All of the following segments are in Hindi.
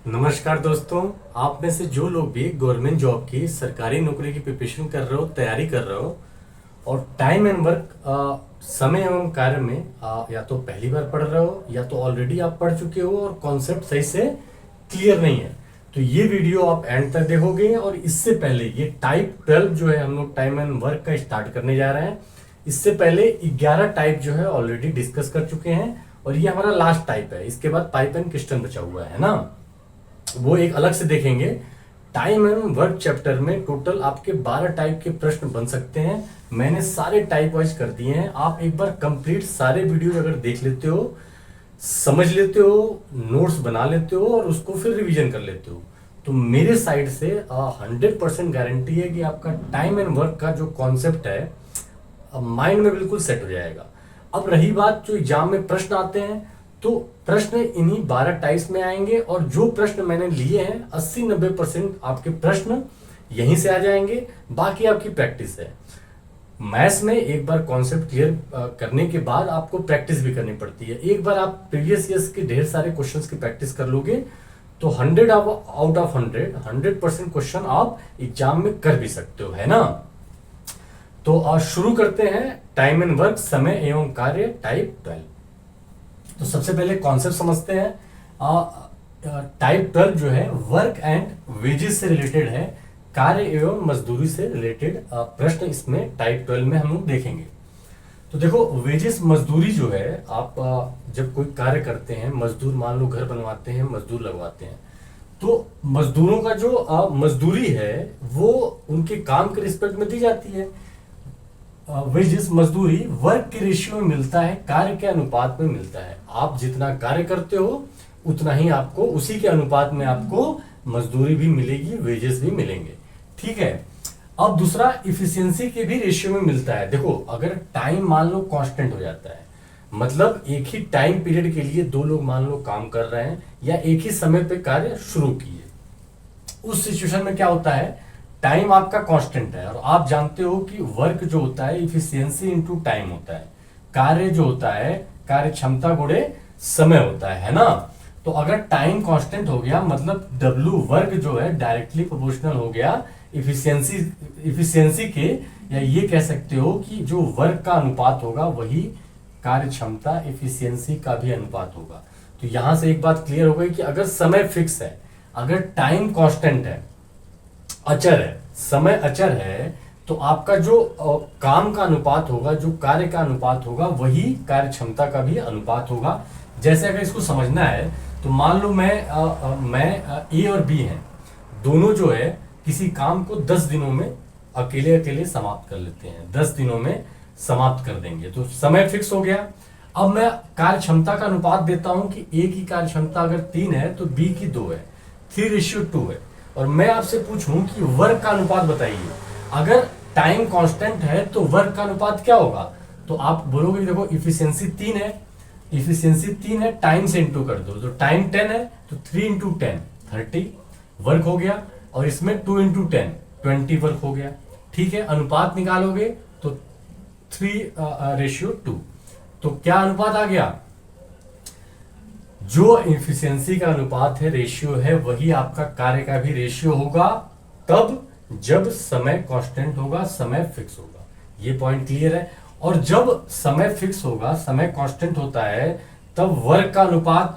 नमस्कार दोस्तों। आप में से जो लोग भी गवर्नमेंट जॉब की सरकारी नौकरी की प्रिपरेशन कर रहे हो, तैयारी कर रहे हो और टाइम एंड वर्क समय एवं कार्य में या तो पहली बार पढ़ रहे हो या तो ऑलरेडी आप पढ़ चुके हो और कॉन्सेप्ट सही से क्लियर नहीं है, तो ये वीडियो आप एंड तक देखोगे। और इससे पहले ये टाइप 12 जो है हम लोग टाइम एंड वर्क का स्टार्ट करने जा रहे हैं। इससे पहले 11 टाइप जो है ऑलरेडी डिस्कस कर चुके हैं और ये हमारा लास्ट टाइप है। इसके बाद पाइप एंड क्रिस्टन बचा हुआ है ना, वो एक अलग से देखेंगे। टाइम एंड वर्क चैप्टर में टोटल आपके 12 टाइप के प्रश्न बन सकते हैं। मैंने सारे टाइप वाइज कर दिए हैं। आप एक बार कंप्लीट सारे वीडियो अगर देख लेते हो, समझ लेते हो, नोट्स बना लेते हो और उसको फिर रिवीजन कर लेते हो, तो मेरे साइड से 100% गारंटी है कि आपका टाइम एंड वर्क का जो कॉन्सेप्ट है माइंड में बिल्कुल सेट हो जाएगा। अब रही बात जो एग्जाम में प्रश्न आते हैं, तो प्रश्न इन्हीं 12 टाइप्स में आएंगे और जो प्रश्न मैंने लिए हैं 80-90% आपके प्रश्न यहीं से आ जाएंगे। बाकी आपकी प्रैक्टिस है। मैथ्स में एक बार कॉन्सेप्ट क्लियर करने के बाद आपको प्रैक्टिस भी करनी पड़ती है। एक बार आप प्रीवियस ईयर्स के ढेर सारे क्वेश्चंस की प्रैक्टिस कर लोगे तो 100 आउट ऑफ 100% क्वेश्चन आप एग्जाम में कर भी सकते हो, है ना। तो आज शुरू करते हैं टाइम एंड वर्क समय एवं कार्य टाइप 12। तो सबसे पहले कॉन्सेप्ट समझते हैं। टाइप 12 जो है वर्क एंड वेजेस से रिलेटेड है, कार्य एवं मजदूरी से रिलेटेड प्रश्न इसमें टाइप 12 में हम लोग देखेंगे। तो देखो, वेजेस मजदूरी जो है, आप जब कोई कार्य करते हैं, मजदूर मान लो घर बनवाते हैं, मजदूर लगवाते हैं, तो मजदूरों का जो मजदूरी है वो उनके काम के रिस्पेक्ट में दी जाती है। वेजेस मजदूरी वर्क के रेशियो में मिलता है, कार्य के अनुपात में मिलता है। आप जितना कार्य करते हो उतना ही आपको, उसी के अनुपात में आपको मजदूरी भी मिलेगी, वेजेस भी मिलेंगे, ठीक है। अब दूसरा, इफिशियंसी के भी रेशियो में मिलता है। देखो, अगर टाइम मान लो कांस्टेंट हो जाता है, मतलब एक ही टाइम पीरियड के लिए दो लोग मान लो काम कर रहे हैं या एक ही समय पे कार्य शुरू किए, उस सिचुएशन में क्या होता है, टाइम आपका कांस्टेंट है और आप जानते हो कि वर्क जो होता है इफिशियंसी इनटू टाइम होता है। कार्य जो होता है कार्य क्षमता गुणे समय होता है ना। तो अगर टाइम कांस्टेंट हो गया मतलब डब्ल्यू वर्क जो है डायरेक्टली प्रोपोर्शनल हो गया इफिशियंसी के, या ये कह सकते हो कि जो वर्क का अनुपात होगा वही कार्य क्षमता इफिशियंसी का भी अनुपात होगा। तो यहां से एक बात क्लियर हो गई कि अगर समय फिक्स है, अगर टाइम कांस्टेंट है, अचर है, समय अचर है, तो आपका जो काम का अनुपात होगा, जो कार्य का अनुपात होगा, वही कार्य क्षमता का भी अनुपात होगा। जैसे अगर इसको समझना है तो मान लो मैं ए और बी हैं, दोनों जो है किसी काम को 10 दिनों में अकेले अकेले समाप्त कर लेते हैं, 10 दिनों में समाप्त कर देंगे, तो समय फिक्स हो गया। अब मैं कार्य क्षमता का अनुपात देता हूं कि ए की कार्य क्षमता अगर 3 है तो बी की 2 है, 3:2 है। और मैं आपसे पूछूं कि वर्क का अनुपात बताइए, अगर टाइम कांस्टेंट है तो वर्क का अनुपात क्या होगा, तो आप बोलोगे देखो इफिशियंसी 3 है, टाइम से इंटू कर दो, तो टाइम 10 है तो 3 इंटू 10 30 वर्क हो गया, और इसमें 2 इंटू 10 20 वर्क हो गया, ठीक है। अनुपात निकालोगे तो 3:2, तो क्या अनुपात आ गया, जो इफिशियंसी का अनुपात है, रेशियो है, वही आपका कार्य का भी रेशियो होगा, तब जब समय कांस्टेंट होगा, समय फिक्स होगा। ये पॉइंट क्लियर है। और जब समय फिक्स होगा, समय कांस्टेंट होता है, तब वर्क का अनुपात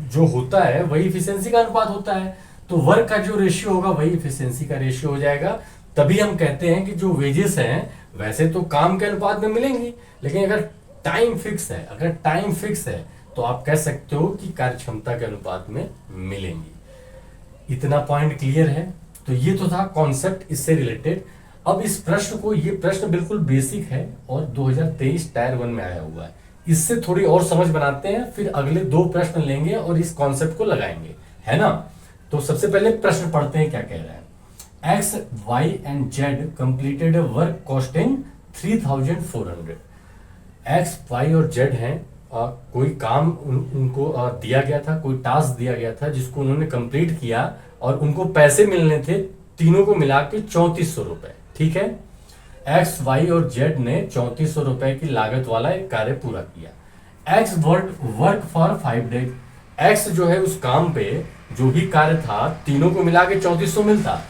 जो होता है वही इफिशियंसी का अनुपात होता है, तो वर्क का जो रेशियो होगा वही इफिशियंसी का रेशियो हो जाएगा। तभी हम कहते हैं कि जो वेजेस हैं वैसे तो काम के अनुपात में मिलेंगी, लेकिन अगर टाइम फिक्स है तो आप कह सकते हो कि कार्य क्षमता के अनुपात में मिलेंगी। इतना पॉइंट क्लियर है। तो ये तो था कॉन्सेप्ट इससे रिलेटेड। अब इस प्रश्न को, ये प्रश्न बिल्कुल बेसिक है और 2023 टायर 1 में आया हुआ है। इससे थोड़ी और समझ बनाते हैं, फिर अगले 2 प्रश्न लेंगे और इस कॉन्सेप्ट को लगाएंगे, है ना। तो सबसे पहले प्रश्न पढ़ते हैं क्या कह रहा है। X Y and Z completed work costing 3400। X Y और जेड हैं, कोई काम उनको दिया गया था, कोई टास्क दिया गया था जिसको उन्होंने कंप्लीट किया और उनको पैसे मिलने थे, तीनों को मिला के 3400 रुपए, ठीक है। एक्स वाई और जेड ने 3400 रुपए की लागत वाला एक कार्य पूरा किया। X work for 5 days, x जो है उस काम पे जो भी कार्य था तीनों को मिला के 3400 मिलता।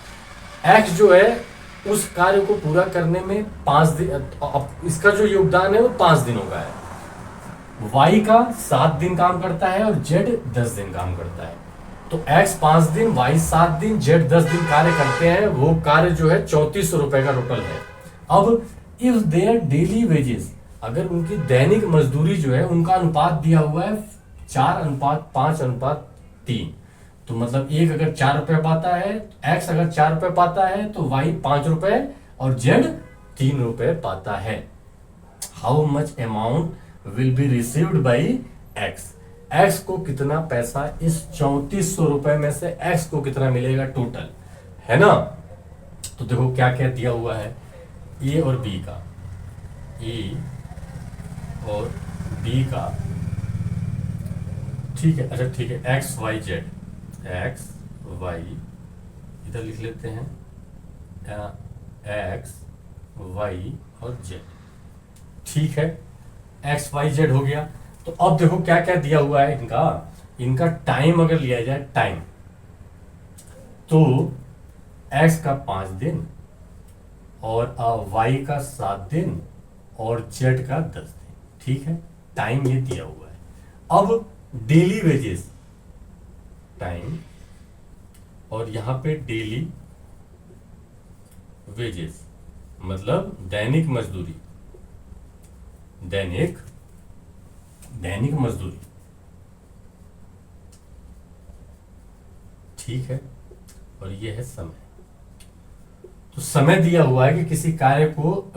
एक्स जो है उस कार्य को पूरा करने में 5 दिन, इसका जो योगदान है वो 5 दिनों का है। वाई का 7 दिन काम करता है और जेड 10 दिन काम करता है। तो एक्स 5 दिन, वाई 7 दिन, जेड 10 दिन कार्य करते हैं। वो कार्य जो है 3400 रुपए का टोटल है। अब इफ देयर डेली वेजेस, अगर उनकी दैनिक मजदूरी जो है उनका अनुपात दिया हुआ है 4:5:3, तो मतलब एक अगर 4 रुपए पाता है, एक्स अगर 4 रुपए पाता है तो वाई 5 रुपए और जेड 3 रुपए पाता है। How much amount will be received by x, x को कितना पैसा इस 3400 रुपए में से एक्स को कितना मिलेगा टोटल, है ना। तो देखो क्या क्या दिया हुआ है, ए और बी का, ए और बी का, ठीक है। अच्छा ठीक है, X Y Z, X Y इधर लिख लेते हैं, एक्स वाई और जेड, ठीक है। एक्स वाई जेड हो गया। तो अब देखो क्या क्या दिया हुआ है इनका टाइम अगर लिया जाए टाइम, तो एक्स का 5 दिन और वाई का 7 दिन और जेड का 10 दिन, ठीक है। टाइम ये दिया हुआ है। अब डेली वेजेस, टाइम और यहां पे डेली वेजेस मतलब दैनिक मजदूरी, दैनिक मजदूरी, ठीक है। और ये है समय। तो समय दिया हुआ है कि किसी कार्य को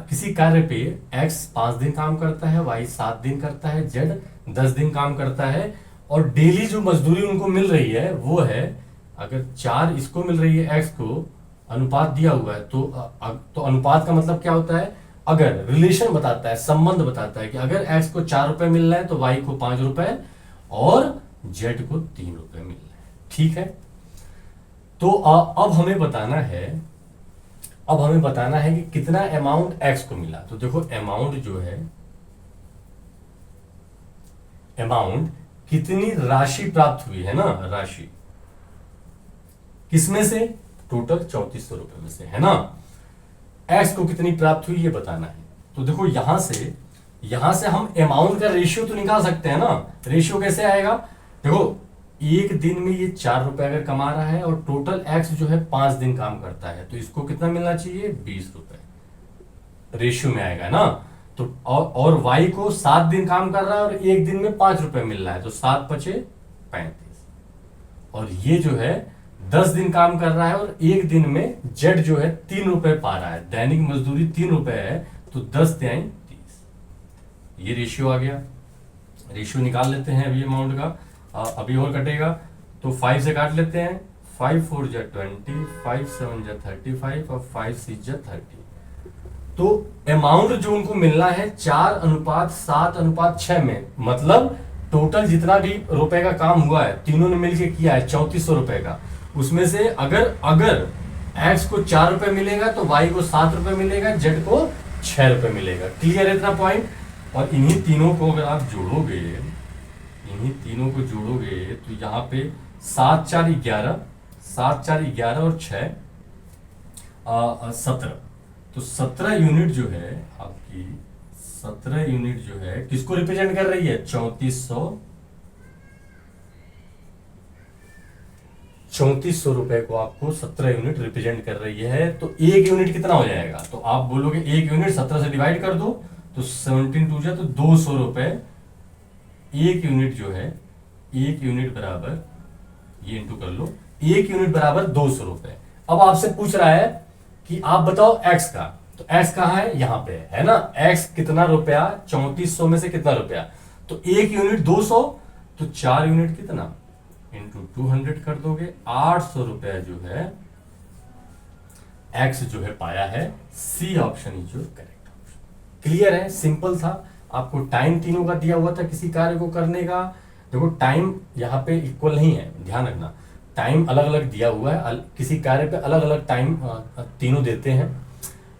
किसी कार्य पे एक्स 5 दिन काम करता है, वाई 7 दिन करता है, जेड 10 दिन काम करता है। और डेली जो मजदूरी उनको मिल रही है वो है, अगर 4 इसको मिल रही है एक्स को, अनुपात दिया हुआ है, तो अनुपात का मतलब क्या होता है, अगर रिलेशन बताता है, संबंध बताता है कि अगर एक्स को 4 रुपए मिल रहा है तो वाई को 5 रुपए और जेड को 3 रुपए मिल रहे हैं, ठीक है। तो अब हमें बताना है कि कितना अमाउंट एक्स को मिला। तो देखो अमाउंट जो है, अमाउंट कितनी राशि प्राप्त हुई है ना, राशि किसमें से, टोटल 3400 रुपए में से, है ना। एक्स को कितनी प्राप्त हुई ये बताना है। तो देखो यहां से हम अमाउंट का रेशियो तो निकाल सकते हैं ना। रेशियो कैसे आएगा, देखो एक दिन में ये 4 रुपए अगर कमा रहा है और टोटल एक्स जो है 5 दिन काम करता है, तो इसको कितना मिलना चाहिए, 20 रुपए रेशियो में आएगा ना। तो और वाई को 7 दिन काम कर रहा है और एक दिन में 5 रुपए मिल रहा है, तो 7×5 = 35। और ये जो है 10 दिन काम कर रहा है और एक दिन में जेड जो है 3 रुपए पा रहा है, दैनिक मजदूरी 3 रुपए है, तो 10×3 = 30। ये रेशियो आ गया। रेशियो निकाल लेते हैं अभी अमाउंट का, अभी और कटेगा तो 5 से काट लेते हैं। 5×4 = 20, 5×7 = 35 और 5×6 = 30। तो अमाउंट जो उनको मिलना है 4:7:6 में, मतलब टोटल जितना भी रुपए का काम हुआ है तीनों ने मिलकर किया है 3400 रुपए का, उसमें से अगर एक्स को 4 रुपए मिलेगा तो वाई को 7 रुपए मिलेगा, जेड को 6 रुपए मिलेगा। क्लियर है इतना पॉइंट। और इन्हीं तीनों को अगर आप जोड़ोगे तो यहाँ पे 7×4 = 11, 7×4 = 11 और 6 17। तो 17 यूनिट जो है आपकी, 17 यूनिट जो है किसको रिप्रेजेंट कर रही है, 3400 रुपए को आपको 17 यूनिट रिप्रेजेंट कर रही है। तो एक यूनिट कितना हो जाएगा, तो आप बोलोगे एक यूनिट 17 से डिवाइड कर दो, तो 17×2 तो 200 रुपए एक यूनिट जो है, एक यूनिट बराबर, ये इंटू कर लो, एक यूनिट बराबर 200 रुपए। अब आपसे पूछ रहा है कि आप बताओ एक्स का, तो एक्स कहां है, यहां पे है ना। एक्स कितना रुपया, 3400 में से कितना रुपया, तो एक यूनिट 200, तो 4 यूनिट कितना, इंटू 200 कर दोगे, 800 रुपया जो है एक्स जो है पाया है। C option is your correct option. Clear है, सिंपल था। आपको टाइम तीनों का दिया हुआ था किसी कार्य को करने का। देखो टाइम यहाँ पे इक्वल नहीं है, ध्यान रखना, टाइम अलग अलग दिया हुआ है, किसी कार्य पे अलग अलग टाइम तीनों देते हैं।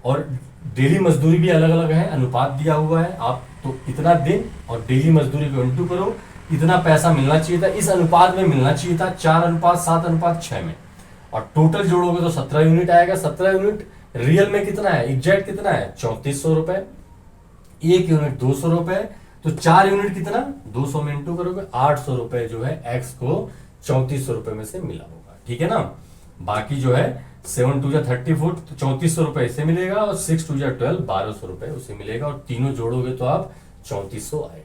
और डेली मजदूरी भी अलग अलग है, अनुपात दिया हुआ है। आप तो इतना दिन और डेली मजदूरी को इंटू करो, इतना पैसा मिलना चाहिए था, इस अनुपात में मिलना चाहिए था, 4:7:6 में। और टोटल जोड़ोगे तो 17 यूनिट आएगा। 17 यूनिट रियल में कितना है, एग्जैक्ट कितना है, 3400 रुपए। एक यूनिट 200 रुपए, तो 4 यूनिट कितना, 200 में इंटू करोगे, 800 रुपए जो है एक्स को 3400 रुपए में से मिला होगा। ठीक है ना। बाकी जो है 7 2 34, तो 3400 रुपए इसे मिलेगा, और 6 2 12 1200 रुपए उसे मिलेगा, और तीनों जोड़ोगे तो आप 3400 आएगा।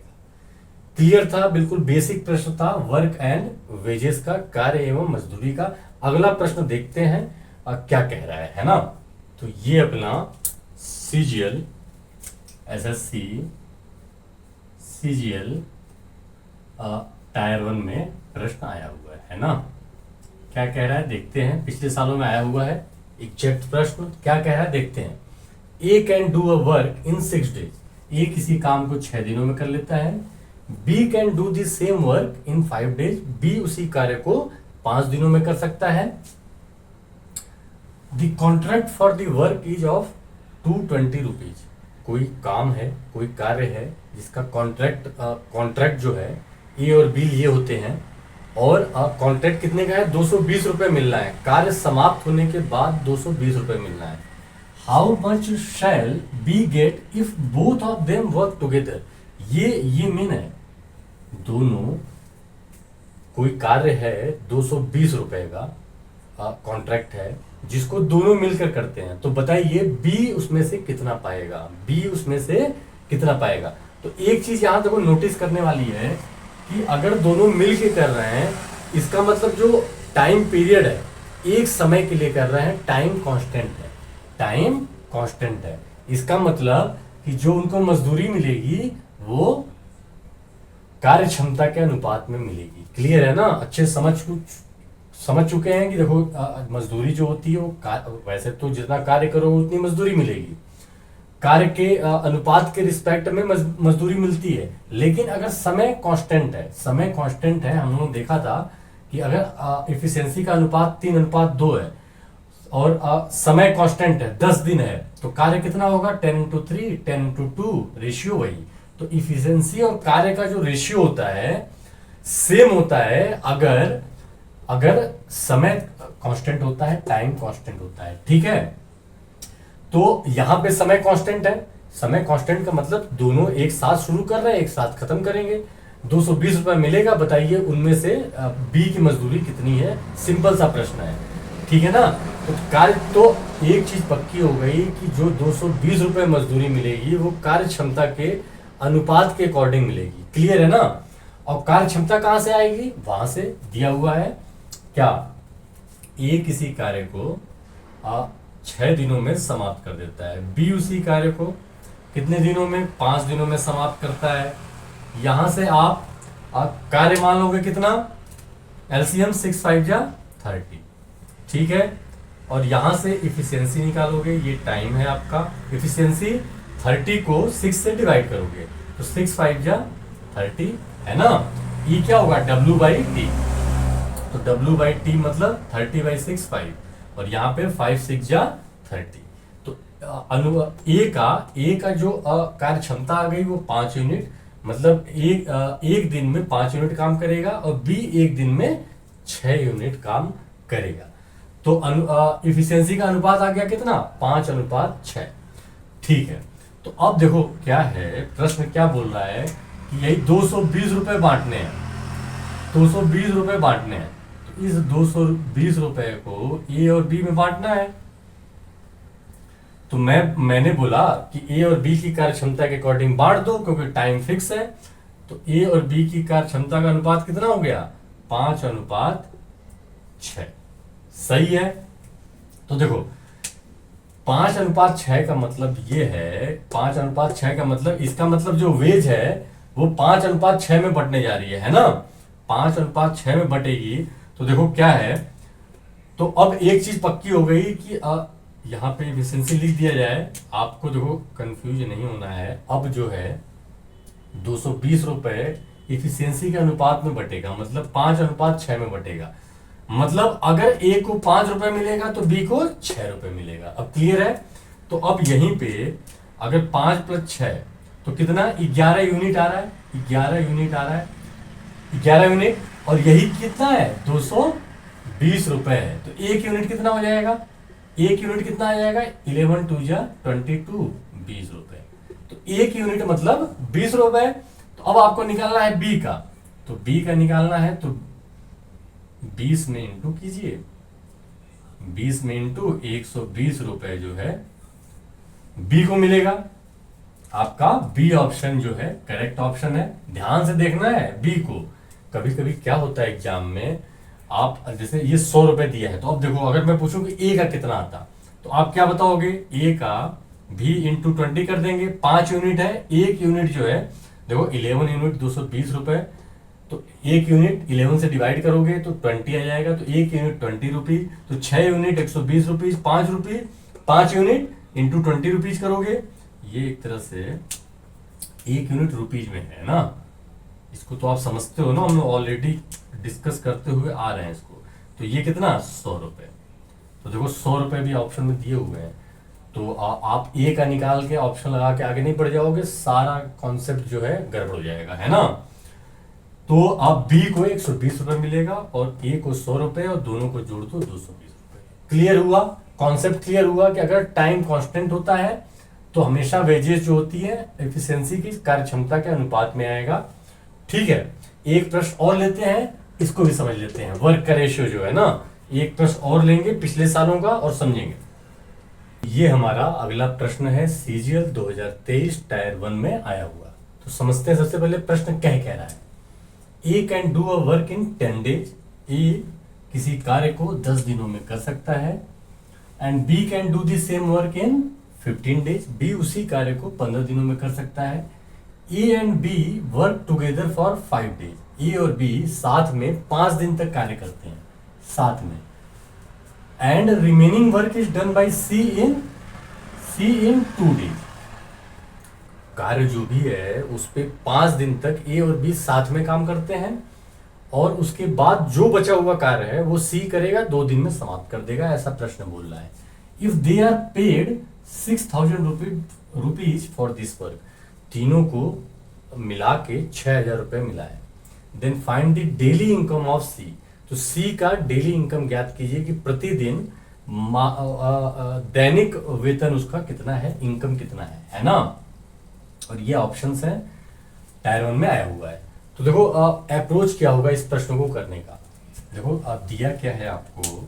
क्लियर था, बिल्कुल बेसिक प्रश्न था, वर्क एंड वेजेस का, कार्य एवं मजदूरी का। अगला प्रश्न देखते हैं क्या कह रहा है ना। तो ये अपना सीजीएल एसएससी सीजीएल टायर 1 में प्रश्न आया हुआ है ना। क्या कह रहा है देखते हैं, पिछले सालों में आया हुआ है एग्जैक्ट प्रश्न। क्या कह रहा है देखते हैं। A can do a work in 6 days, A किसी काम को 6 दिनों में कर लेता है। B can do the same work in 5 days, B उसी कार्य को 5 दिनों में कर सकता है। The contract for the work is of 220 rupees, कोई काम है, कोई कार्य है जिसका कॉन्ट्रैक्ट जो है ए और बी लिए होते हैं, और कॉन्ट्रैक्ट कितने का है, 220 रुपए मिलना है। कार्य समाप्त होने के बाद 220 रुपए मिलना है। How much shall be get if both of them work together, ये मीन है, दोनों, कोई कार्य है 220 रुपए का कॉन्ट्रैक्ट है जिसको दोनों मिलकर करते हैं, तो बताइए बी उसमें से कितना पाएगा, बी उसमें से कितना पाएगा। तो एक चीज यहां देखो नोटिस करने वाली है कि अगर दोनों मिलके कर रहे हैं, इसका मतलब जो टाइम पीरियड है, एक समय के लिए कर रहे हैं, टाइम कांस्टेंट है, टाइम कांस्टेंट है। इसका मतलब कि जो उनको मजदूरी मिलेगी वो कार्य क्षमता के अनुपात में मिलेगी। क्लियर है ना, अच्छे समझ चुके हैं कि देखो मजदूरी जो होती है वो वैसे तो जितना कार्य करो उतनी मजदूरी मिलेगी, कार्य के अनुपात के रिस्पेक्ट में मजदूरी मिलती है। लेकिन अगर समय कांस्टेंट है, समय कांस्टेंट है, हम लोगों ने देखा था कि अगर इफिशियंसी का अनुपात 3:2 है और समय कांस्टेंट है 10 दिन है, तो कार्य कितना होगा, 10:3 10:2 रेशियो वही। तो इफिशियंसी और कार्य का जो रेशियो होता है सेम होता है अगर समय कांस्टेंट होता है, टाइम कांस्टेंट होता है। ठीक है, तो यहां पे समय कांस्टेंट है, समय कांस्टेंट का मतलब दोनों एक साथ शुरू कर रहे हैं, एक साथ खत्म करेंगे। 220 रुपए मिलेगा, बताइए उनमें से बी की मजदूरी कितनी है, सिंपल सा प्रश्न है। ठीक है ना। तो कार्य, तो एक चीज पक्की हो गई कि जो 220 रुपए मजदूरी मिलेगी वो कार्य क्षमता के अनुपात के अकॉर्डिंग मिलेगी। क्लियर है ना। और कार्य क्षमता कहां से आएगी, वहां से दिया हुआ है क्या, ए किसी कार्य को 6 दिनों में समाप्त कर देता है, बी उसी कार्य को कितने दिनों में, 5 दिनों में समाप्त करता है। यहां से आप कार्य मान लोगे कितना, एलसीएम 6 5 30। ठीक है, और यहां से इफिशियंसी निकालोगे, ये टाइम है आपका, इफिशियंसी 30 को 6 से डिवाइड करोगे तो 6 5 30 है ना। ये क्या होगा, W/T, तो W/T मतलब 30/6 5, और यहाँ पे 5 6 30। तो ए का जो कार्य क्षमता आ गई वो 5 यूनिट, मतलब एक दिन में 5 यूनिट काम करेगा, और बी एक दिन में 6 यूनिट काम करेगा। तो इफिशियंसी का अनुपात आ गया कितना, 5:6। ठीक है, तो अब देखो क्या है, प्रश्न क्या बोल रहा है कि यही 220 रुपए बांटने हैं, 220 रुपए बांटने हैं, तो इस 220 रुपए को ए और बी में बांटना है। तो मैंने बोला कि ए और बी की कार्य क्षमता के अकॉर्डिंग बांट दो, क्योंकि टाइम फिक्स है। तो ए और बी की कार्य क्षमता का अनुपात कितना हो गया, 5:6। सही है। तो देखो 5:6 का मतलब ये है, 5:6 का मतलब, इसका मतलब जो वेज है वो 5:6 में बटने जा रही है ना, 5:6 में बटेगी। तो देखो क्या है, तो अब एक चीज पक्की हो गई कि यहाँ पे एफिशिएंसी लिख दिया जाए, आपको देखो कंफ्यूज नहीं होना है। अब जो है 220 रुपए इफिशियंसी के अनुपात में बटेगा, मतलब 5:6 में बटेगा। मतलब अगर ए को 5 रुपए मिलेगा तो बी को 6 रुपए मिलेगा। अब क्लियर है। तो अब यहीं पे अगर 5 + 6 तो कितना, 11 यूनिट आ रहा है, 11 यूनिट आ रहा है। 11 यूनिट, और यही कितना है 220 रुपए है। तो एक यूनिट कितना हो जाएगा, एक यूनिट कितना आ जाएगा 11 2 जा 22, 20 रुपए। तो एक यूनिट मतलब 20 रुपए। तो अब आपको निकालना है बी का, तो बी का निकालना है तो 20 में इंटू कीजिए, 20 में इंटू 120 रुपए जो है बी को मिलेगा। आपका बी ऑप्शन जो है करेक्ट ऑप्शन है। ध्यान से देखना है बी को। कभी कभी क्या होता है एग्जाम में, आप जैसे ये 100 रुपए दिया है, तो अब देखो अगर मैं पूछूं कि ए का कितना आता, तो आप क्या बताओगे, ए का भी इंटू 20 कर देंगे। 5 यूनिट है, एक यूनिट जो है देखो 11 यूनिट 220 रुपए, तो एक यूनिट 11 से डिवाइड करोगे तो 20 आ जाएगा, तो एक यूनिट 20 रुपीज, तो 6 unit 120 rupees, 5 rupees, 5 unit into 20 rupees करोगे, ये एक तरह से एक यूनिट रुपीज में है ना। इसको तो आप समझते हो ना, हम लोग ऑलरेडी डिस्कस करते हुए आ रहे हैं इसको। तो ये कितना 100 रुपए, तो देखो 100 रुपए भी ऑप्शन में दिए हुए हैं। तो आप ए का निकाल के ऑप्शन लगा के आगे नहीं बढ़ जाओगे, सारा कॉन्सेप्ट जो है गड़बड़ हो जाएगा, है ना। तो आप बी को 120 रुपए मिलेगा और ए को 100 रुपए, और दोनों को जोड़ दो 220 रुपए। क्लियर हुआ, कॉन्सेप्ट क्लियर हुआ कि अगर टाइम कांस्टेंट होता है तो हमेशा वेजेस जो होती है एफिशिएंसी की कार्य क्षमता के अनुपात में आएगा। ठीक है, एक प्रश्न और लेते हैं, इसको भी समझ लेते हैं। वर्क का रेशियो जो है ना, एक प्रश्न और लेंगे पिछले सालों का और समझेंगे। ये हमारा अगला प्रश्न है सीजीएल 2023 टायर 1 में आया हुआ। तो समझते हैं सबसे पहले प्रश्न क्या कह रहा है। A can do a work in 10 days, A किसी कार्य को 10 दिनों में कर सकता है, and B can do the same work in 15 days, B उसी कार्य को 15 दिनों में कर सकता है। A and B work together for 5 days, A और बी साथ में 5 दिन तक कार्य करते हैं साथ में, and remaining work is done by C in 2 days. कार्य जो भी है उस पे 5 दिन तक ए और बी साथ में काम करते हैं, और उसके बाद जो बचा हुआ कार्य है वो सी करेगा, 2 दिन में समाप्त कर देगा, ऐसा प्रश्न बोल रहा है। If they are paid 6000 rupees for this work, तीनों को मिला के 6000 रुपए मिला है। Then find the daily income of C, तो सी का डेली इनकम ज्ञात कीजिए कि प्रतिदिन दैनिक वेतन उसका कितना है, इनकम कितना है ना। और ये ऑप्शंस हैं टायर 1 में आया हुआ है। तो देखो अप्रोच क्या होगा इस प्रश्न को करने का। देखो दिया क्या है आपको,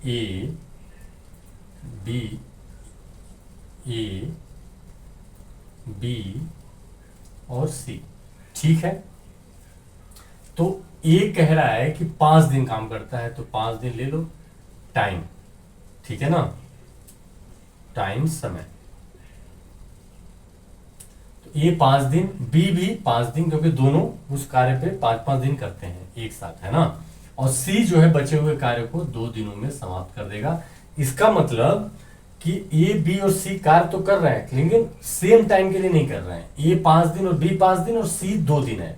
ए बी और सी, ठीक है। तो ए कह रहा है कि 5 दिन काम करता है, तो 5 दिन ले लो टाइम, ठीक है ना, टाइम समय। तो ए 5 दिन, बी भी 5 दिन, क्योंकि दोनों उस कार्य पे 5-5 दिन करते हैं एक साथ, है ना। और सी जो है बचे हुए कार्य को 2 दिनों में समाप्त कर देगा। इसका मतलब कि ए बी और सी कार्य तो कर रहे हैं, लेकिन सेम टाइम के लिए नहीं कर रहे हैं। ए 5 दिन और बी 5 दिन और सी 2 दिन है।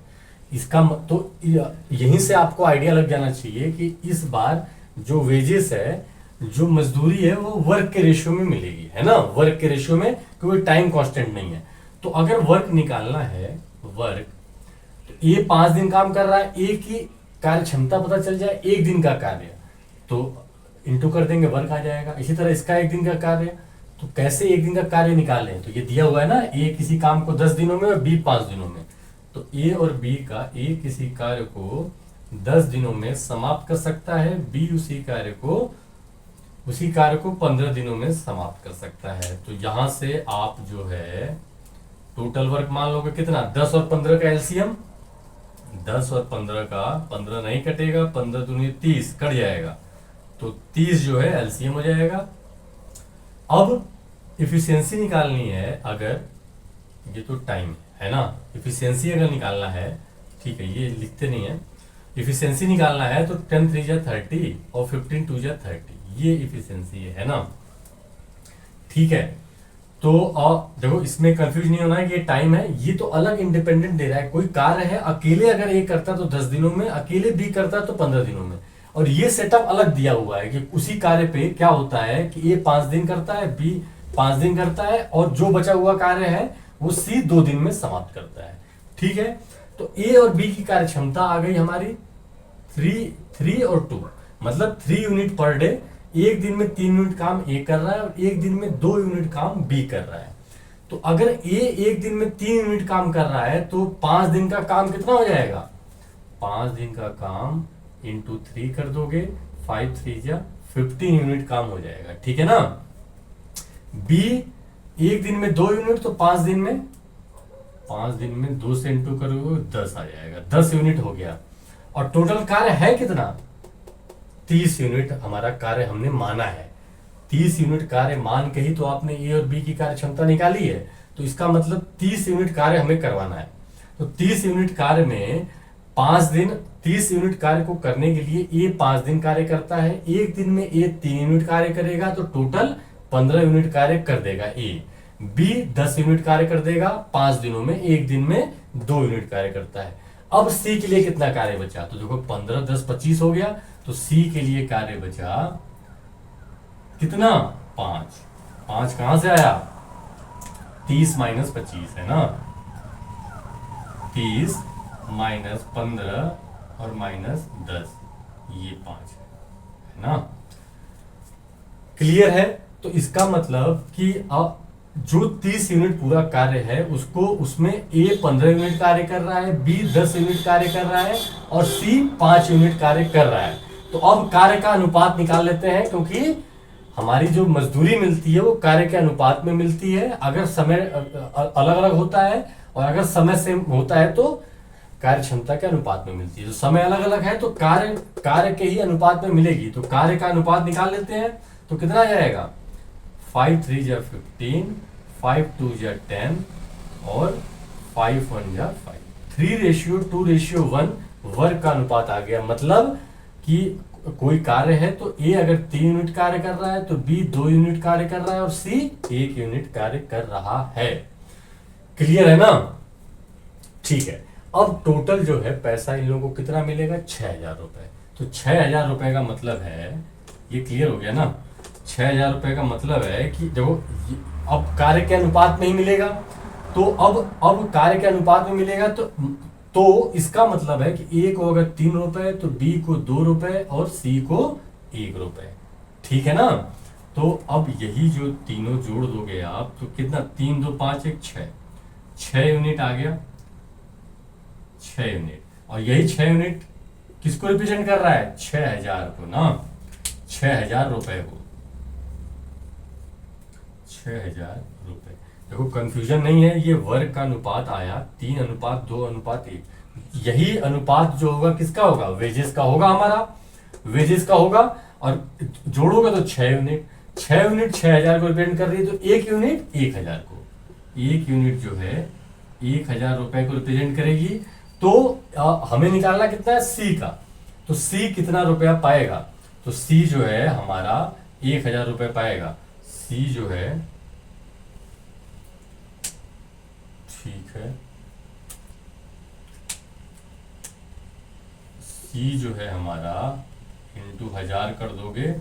इसका तो यहीं से आपको आइडिया लग जाना चाहिए कि इस बार जो वेजेस है, जो मजदूरी है, वो वर्क के रेशियो में मिलेगी, है ना, वर्क के रेशियो में, क्योंकि टाइम कांस्टेंट नहीं है। तो अगर वर्क निकालना है, वर्क, तो ए 5 दिन काम कर रहा है, ए की कार्य क्षमता पता चल जाए, 1 दिन का कार्य, तो इंटू कर देंगे, वर्क आ जाएगा। इसी तरह इसका 1 दिन का कार्य, तो कैसे 1 दिन का कार्य निकालें, तो ये दिया हुआ है ना, ए किसी काम को 10 दिनों में और बी 5 दिनों में। तो ए और बी का, ए किसी कार्य को 10 दिनों में समाप्त कर सकता है, बी उसी कार्य को 15 दिनों में समाप्त कर सकता है। तो यहां से आप जो है टोटल वर्क मान लोगे कितना, 10 और 15 का एलसीएम, 10 और 15 का 15 नहीं कटेगा, 15 दूनी 30 कट जाएगा, तो 30 जो है एलसीएम हो जाएगा। अब इफिशियंसी निकालनी है, अगर ये तो टाइम है ना, इफिशियंसी अगर निकालना है, ठीक है, ये लिखते नहीं है, इफिशियंसी निकालना है तो 10 3 जा 30 और 15 2 जा 30, ये इफिशियंसी है ना, ठीक है। तो देखो इसमें कंफ्यूज नहीं होना है कि ये टाइम है, ये तो अलग इंडिपेंडेंट दे रहा है। कोई कार्य है, अकेले अगर ए करता तो 10 दिनों में, अकेले बी करता तो 15 दिनों में। और ये सेटअप अलग दिया हुआ है कि उसी कार्य पे क्या होता है कि ए 5 दिन करता है, बी 5 दिन करता है, और जो बचा हुआ कार्य है वो सी 2 दिन में समाप्त करता है, ठीक है। तो ए और बी की कार्य क्षमता आ गई हमारी 3 और 2, मतलब 3 यूनिट पर डे। एक दिन में 3 यूनिट काम ए कर रहा है और एक दिन में 2 यूनिट काम बी कर रहा है। तो अगर ए एक दिन में 3 यूनिट काम कर रहा है तो 5 दिन का काम कितना हो जाएगा? 5 दिन का काम इंटू 3 कर दोगे, 5 3 जा 15 यूनिट काम हो जाएगा, ठीक है ना। बी एक दिन में 2 यूनिट, तो 5 दिन में 2 से इंटू करोगे 10 आ जाएगा, 10 यूनिट हो गया। और टोटल कार्य है कितना? 30 यूनिट हमारा कार्य हमने माना है। 30 यूनिट कार्य मान के ही तो आपने ए और बी की कार्य क्षमता निकाली है। तो इसका मतलब 30 यूनिट कार्य हमें करवाना है। तो 30 यूनिट कार्य में 5 दिन, 30 यूनिट कार्य को करने के लिए ए 5 दिन कार्य करता है, एक दिन में ए 3 यूनिट कार्य करेगा, तो टोटल 15 यूनिट कार्य कर देगा ए। बी 10 यूनिट कार्य कर देगा 5 दिनों में, एक दिन में 2 यूनिट कार्य करता है। अब सी के लिए कितना कार्य बचा? तो देखो 15 10 25 हो गया, तो सी के लिए कार्य बचा कितना? 5। 5 कहां से आया? 30 माइनस 25 है ना, 30 माइनस 15 और माइनस 10, ये 5 है ना। क्लियर है? तो इसका मतलब कि अब जो 30 यूनिट पूरा कार्य है उसको, उसमें ए 15 यूनिट कार्य कर रहा है, बी 10 यूनिट कार्य कर रहा है और सी 5 यूनिट कार्य कर रहा है। तो अब कार्य का अनुपात निकाल लेते हैं, क्योंकि हमारी जो मजदूरी मिलती है वो कार्य के अनुपात में मिलती है। अगर समय अलग अलग होता है और अगर समय सेम होता है तो कार्य क्षमता के अनुपात में मिलती है। तो समय अलग अलग है तो कार्य के ही अनुपात में मिलेगी। तो कार्य का अनुपात निकाल लेते हैं, तो कितना आ जाएगा? 5 3 जा 15, 5 2 जा 10 और 5 1 जा 5। 3:2:1 वर्ग का अनुपात आ गया। मतलब कि कोई कार्य है तो ए अगर 3 यूनिट कार्य कर रहा है तो बी 2 यूनिट कार्य कर रहा है और सी 1 यूनिट कार्य कर रहा है। क्लियर है ना? ठीक है। अब टोटल जो है पैसा इन लोगों को कितना मिलेगा? 6,000 रुपए। तो 6,000 रुपए का मतलब है, ये क्लियर हो गया ना? 6,000 रुपए का मतलब है कि देखो अब कार्य के अनुपात में ही मिलेगा। तो अब कार्य के अनुपात में मिलेगा तो इसका मतलब है कि ए को अगर 3 रुपए तो बी को 2 रुपए और सी को 1 रुपए, ठीक है ना। तो अब यही जो तीनों जोड़ दोगे आप तो कितना? 3 2 5 1 6 यूनिट आ गया, 6 यूनिट। और यही 6 यूनिट किसको रिप्रेजेंट कर रहा है? 6,000 को ना, 6,000 रुपए को, 6,000 रुपए। देखो कंफ्यूजन नहीं है, ये वर्ग का अनुपात आया 3:2:1। यही अनुपात जो होगा किसका होगा? वेजेस का होगा, हमारा वेजेस का होगा। और जोड़ोगे तो 6 यूनिट, 6 यूनिट 6,000 को रिप्रेजेंट कर रही है, तो 1 यूनिट 1,000 को, 1 यूनिट जो है 1,000 रुपए को रिप्रेजेंट करेगी। तो हमें निकालना कितना है? सी का। तो सी कितना रुपया पाएगा? तो सी जो है हमारा 1,000 रुपए पाएगा। सी जो है, ठीक है, सी जो है हमारा इंटू 1000 कर दोगे,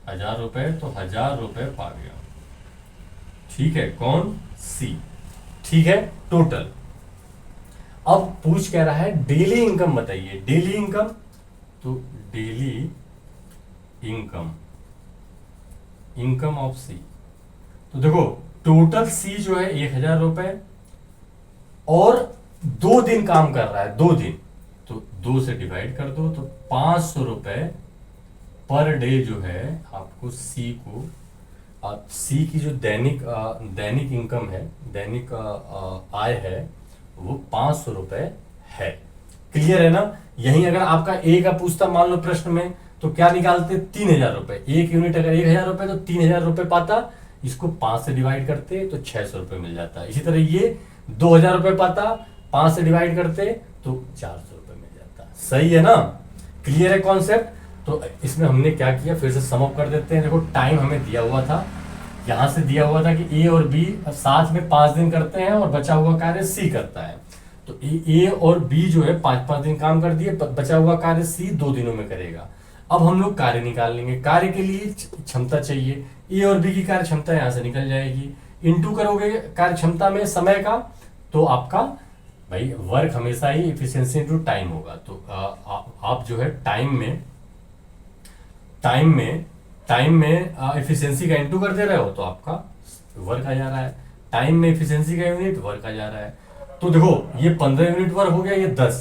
1000 रुपए, तो 1000 रुपए पा गया। ठीक है, कौन? सी। ठीक है, टोटल। अब पूछ कह रहा है डेली इनकम बताइए। डेली इनकम, तो डेली इनकम ऑफ सी। तो देखो टोटल सी जो है 1,000 रुपए और 2 दिन काम कर रहा है, 2 दिन, तो 2 से डिवाइड कर दो, तो 500 रुपए पर डे जो है आपको सी को, सी की जो दैनिक इनकम है, दैनिक आय है, वो 500 रुपए है। क्लियर है ना? यही अगर आपका ए का पूछता मान लो प्रश्न में, तो क्या निकालते? 3,000 रुपए। एक यूनिट अगर 1,000 रुपए तो 3,000 रुपए पाता, इसको 5 से डिवाइड करते तो 600 रुपए मिल जाता। इसी तरह ये 2,000 रुपए पाता, 5 से डिवाइड करते तो 400 रुपए मिल जाता। सही है ना? क्लियर है कॉन्सेप्ट? तो इसमें हमने क्या किया, फिर से सम अप कर देते हैं। देखो टाइम हमें दिया हुआ था, यहां से दिया हुआ था कि ए और बी साथ में 5 दिन करते हैं और बचा हुआ कार्य सी करता है। तो ए और बी जो है 5-5 दिन काम कर दिए, बचा हुआ कार्य सी 2 दिनों में करेगा। अब हम लोग कार्य निकाल लेंगे। कार्य के लिए क्षमता चाहिए, ए और बी की कार्य क्षमता यहां से निकल जाएगी। इंटू करोगे कार्य क्षमता में समय का, तो आपका भाई वर्क हमेशा ही इफिशिएंसी इनटू टाइम होगा। तो आप जो है टाइम में इफिशिएंसी का इनटू कर दे रहे हो तो आपका वर्क आ जा रहा है। टाइम में इफिशिएंसी का यूनिट वर्क आ जा रहा है। तो देखो ये 15 यूनिट वर्क हो गया, ये 10,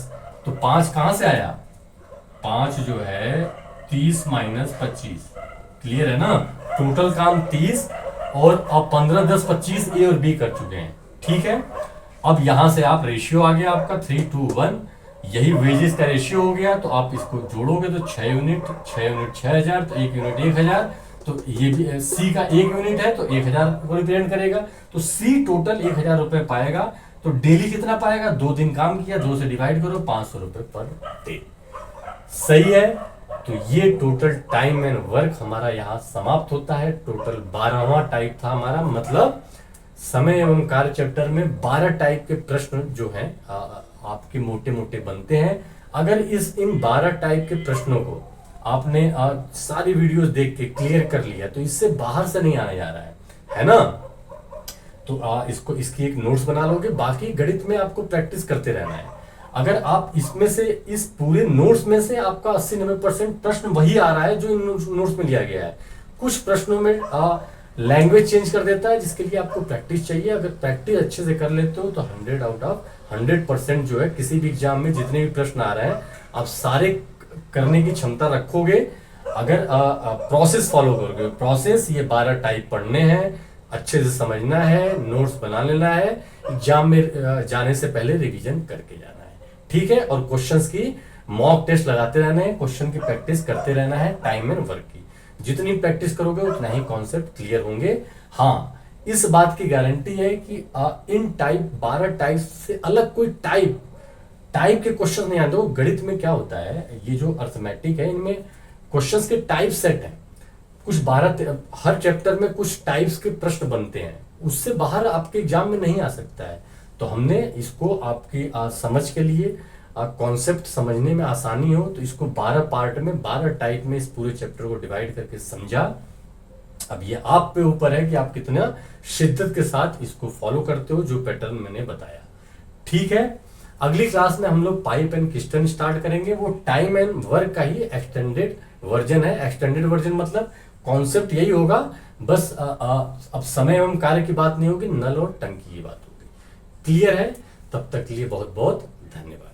तो 5 कहां से आया? 5 जो है 30 माइनस 25, क्लियर है ना? टोटल काम 30 और अब 15 10 25 ए और बी कर चुके हैं, ठीक है। अब यहां से आप रेशियो आ गया आपका 3:1, यही वेजेस का रेशियो हो गया। तो आप इसको जोड़ोगे तो 6 यूनिट 6,000, तो 1 यूनिट 1,000, तो ये भी सी का 1 यूनिट है तो 1,000 को रिप्रेजेंट करेगा। तो सी टोटल 1,000 रुपए पाएगा। तो डेली कितना पाएगा? 2 दिन काम किया, 2 से डिवाइड करो, 500 रुपए पर डे, सही है। तो ये टोटल टाइम एंड वर्क हमारा यहाँ समाप्त होता है। टोटल 12वां टाइप था हमारा, मतलब समय एवं कार्य चैप्टर में 12 टाइप के प्रश्न जो हैं आपके मोटे मोटे बनते हैं। अगर इन 12 टाइप के प्रश्नों को आपने सारी वीडियोस देख के क्लियर कर लिया तो इससे बाहर से नहीं आने जा रहा है ना? तो इसको इसकी एक नोट्स बना लोगे, बाकी गणित में आपको प्रैक्टिस करते रहना है। अगर आप इसमें से इस पूरे नोट्स में से आपका 80-90% प्रश्न वही आ रहा है जो इन नोट्स में लिया गया है। कुछ प्रश्नों में लैंग्वेज चेंज कर देता है, जिसके लिए आपको प्रैक्टिस चाहिए। अगर प्रैक्टिस अच्छे से कर लेते हो तो 100 आउट ऑफ 100% जो है किसी भी एग्जाम में जितने भी प्रश्न आ रहे हैं आप सारे करने की क्षमता रखोगे। अगर प्रोसेस फॉलो करोगे, प्रोसेस ये 12 टाइप पढ़ने हैं, अच्छे से समझना है, नोट्स बना लेना है, एग्जाम में जाने से पहले रिवीजन करके जाना है, ठीक है। और क्वेश्चंस की मॉक टेस्ट लगाते रहना है, क्वेश्चन की प्रैक्टिस करते रहना है। टाइम एंड वर्क की जितनी प्रैक्टिस करोगे उतना ही कॉन्सेप्ट क्लियर होंगे। हाँ, इस बात की गारंटी है कि इन 12 टाइप से अलग कोई टाइप के क्वेश्चन नहीं आते। गणित में क्या होता है, ये जो अर्थमेटिक है इनमें क्वेश्चंस के टाइप सेट है, कुछ 12 हर चैप्टर में कुछ टाइप्स के प्रश्न बनते हैं, उससे बाहर आपके एग्जाम में नहीं आ सकता है। तो हमने इसको आपकी समझ के लिए कॉन्सेप्ट समझने में आसानी हो तो इसको 12 पार्ट में 12 टाइप में इस पूरे चैप्टर को डिवाइड करके समझा। अब ये आप पे ऊपर है कि आप कितना शिद्दत के साथ इसको फॉलो करते हो जो पैटर्न मैंने बताया, ठीक है। अगली क्लास में हम लोग पाइप एंड किस्टन स्टार्ट करेंगे। वो टाइम एंड वर्क का ही एक्सटेंडेड वर्जन है। एक्सटेंडेड वर्जन मतलब कॉन्सेप्ट यही होगा, बस अब समय एवं कार्य की बात नहीं होगी, नल और टंकी की बात होगी, क्लियर है। तब तक के लिए बहुत बहुत धन्यवाद।